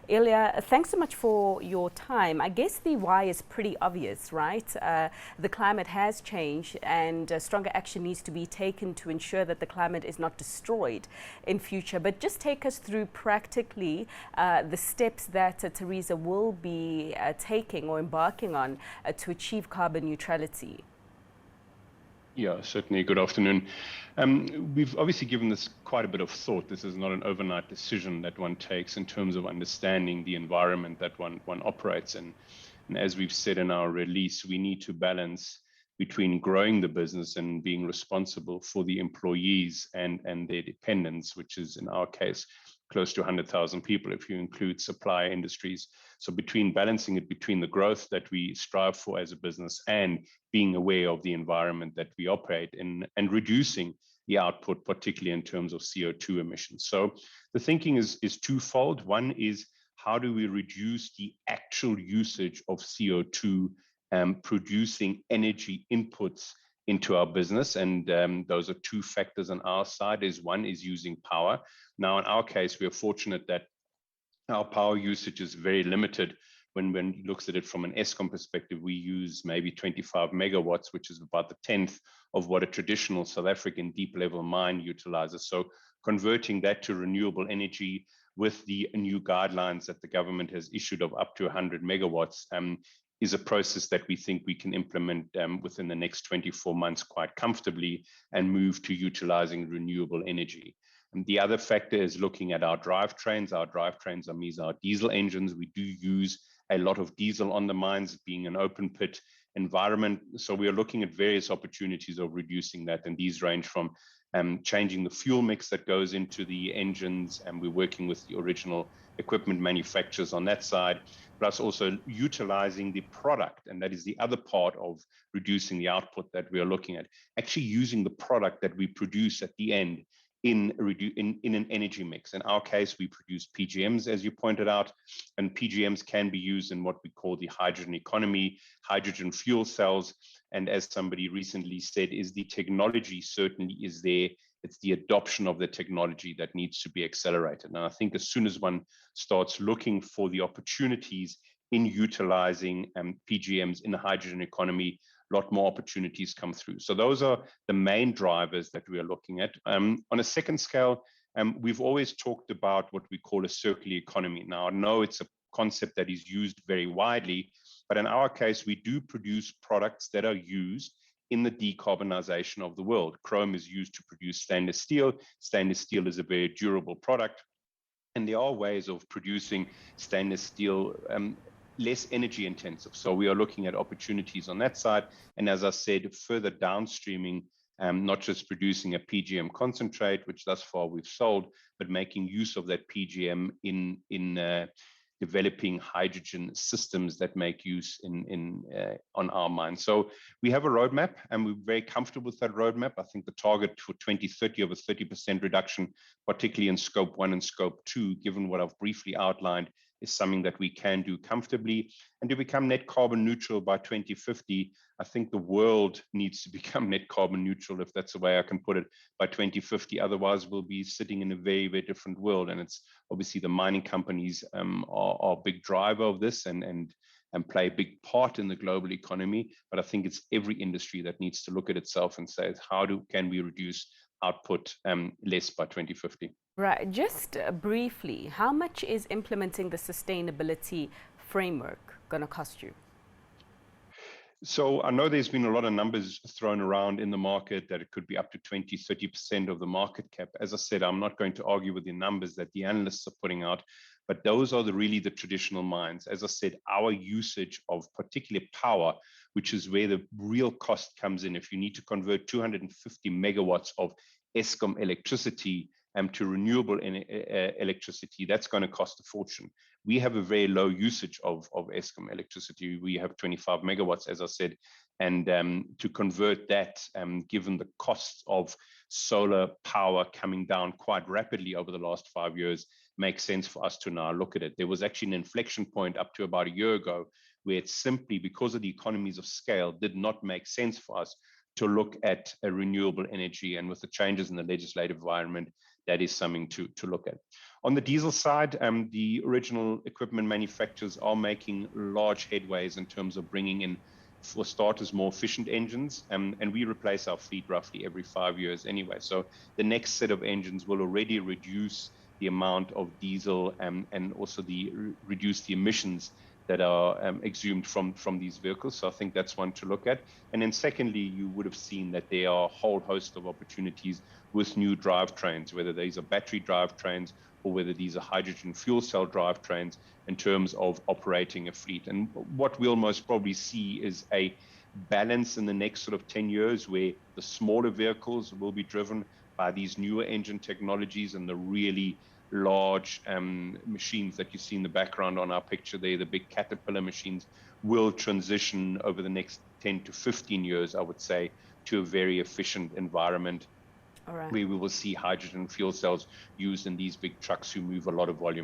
Ilja, thanks so much for your time. I guess the why is pretty obvious, right? The climate has changed and stronger action needs to be taken to ensure that the climate is not destroyed in future. But just take us through practically the steps that Tharisa will be taking or embarking on to achieve carbon neutrality. Yeah, certainly. Good afternoon. We've obviously given this quite a bit of thought. This is not an overnight decision that one takes in terms of understanding the environment that one operates in. And as we've said in our release, we need to balance between growing the business and being responsible for the employees and their dependents, which is in our case close to 100,000 people if you include supply industries. So between balancing it between the growth that we strive for as a business and being aware of the environment that we operate in and reducing the output, particularly in terms of CO2 emissions. So the thinking is twofold. One is, how do we reduce the actual usage of CO2 producing energy inputs into our business? And those are two factors on our side. One is using power. Now, in our case, we are fortunate that our power usage is very limited. When one looks at it from an Eskom perspective, we use maybe 25 megawatts, which is about the 10th of what a traditional South African deep level mine utilizes. So converting that to renewable energy with the new guidelines that the government has issued of up to 100 megawatts is a process that we think we can implement within the next 24 months quite comfortably and move to utilizing renewable energy. And the other factor is looking at our drivetrains. Our drivetrains are our diesel engines. We do use a lot of diesel on the mines, being an open pit environment. So we are looking at various opportunities of reducing that. And these range from changing the fuel mix that goes into the engines, and we're working with the original equipment manufacturers on that side, plus also utilizing the product. And that is the other part of reducing the output that we are looking at, actually using the product that we produce at the end in an energy mix. In our case, we produce PGMs, as you pointed out, and PGMs can be used in what we call the hydrogen economy, hydrogen fuel cells. And as somebody recently said, is the technology certainly is there. It's the adoption of the technology that needs to be accelerated. And I think as soon as one starts looking for the opportunities in utilizing PGMs in the hydrogen economy, a lot more opportunities come through. So those are the main drivers that we are looking at. On a second scale, we've always talked about what we call a circular economy. Now, I know it's a concept that is used very widely, but in our case, we do produce products that are used in the decarbonization of the world. Chrome is used to produce stainless steel. Stainless steel is a very durable product. And there are ways of producing stainless steel less energy intensive. So we are looking at opportunities on that side. And as I said, further downstreaming, not just producing a PGM concentrate, which thus far we've sold, but making use of that PGM in developing hydrogen systems that make use on our mine. So we have a roadmap, and we're very comfortable with that roadmap. I think the target for 2030 of a 30% reduction, particularly in scope 1 and scope 2, given what I've briefly outlined, is something that we can do comfortably. And to become net carbon neutral by 2050, I think the world needs to become net carbon neutral, if that's the way I can put it, by 2050. Otherwise, we'll be sitting in a very, very different world. And it's obviously the mining companies are a big driver of this and play a big part in the global economy. But I think it's every industry that needs to look at itself and say, can we reduce output less by 2050? Right. Just briefly, how much is implementing the sustainability framework going to cost you? So I know there's been a lot of numbers thrown around in the market that it could be up to 20, 30% of the market cap. As I said, I'm not going to argue with the numbers that the analysts are putting out, but those are really the traditional mines. As I said, our usage of particularly power, which is where the real cost comes in. If you need to convert 250 megawatts of Eskom electricity to renewable electricity, that's going to cost a fortune. We have a very low usage of Eskom electricity. We have 25 megawatts, as I said, and to convert that, given the costs of solar power coming down quite rapidly over the last 5 years, makes sense for us to now look at it. There was actually an inflection point up to about a year ago where it simply, because of the economies of scale, did not make sense for us to look at a renewable energy. And with the changes in the legislative environment, that is something to look at. On the diesel side, the original equipment manufacturers are making large headways in terms of bringing in, for starters, more efficient engines, and we replace our fleet roughly every 5 years anyway. So the next set of engines will already reduce the amount of diesel and also reduce the emissions that are exhumed from these vehicles. So I think that's one to look at. And then secondly, you would have seen that there are a whole host of opportunities with new drivetrains, whether these are battery drivetrains or whether these are hydrogen fuel cell drivetrains, in terms of operating a fleet. And what we'll most probably see is a balance in the next sort of 10 years where the smaller vehicles will be driven by these newer engine technologies, and the really large machines that you see in the background on our picture there, the big Caterpillar machines, will transition over the next 10 to 15 years, I would say, to a very efficient environment, where we will see hydrogen fuel cells used in these big trucks who move a lot of volume.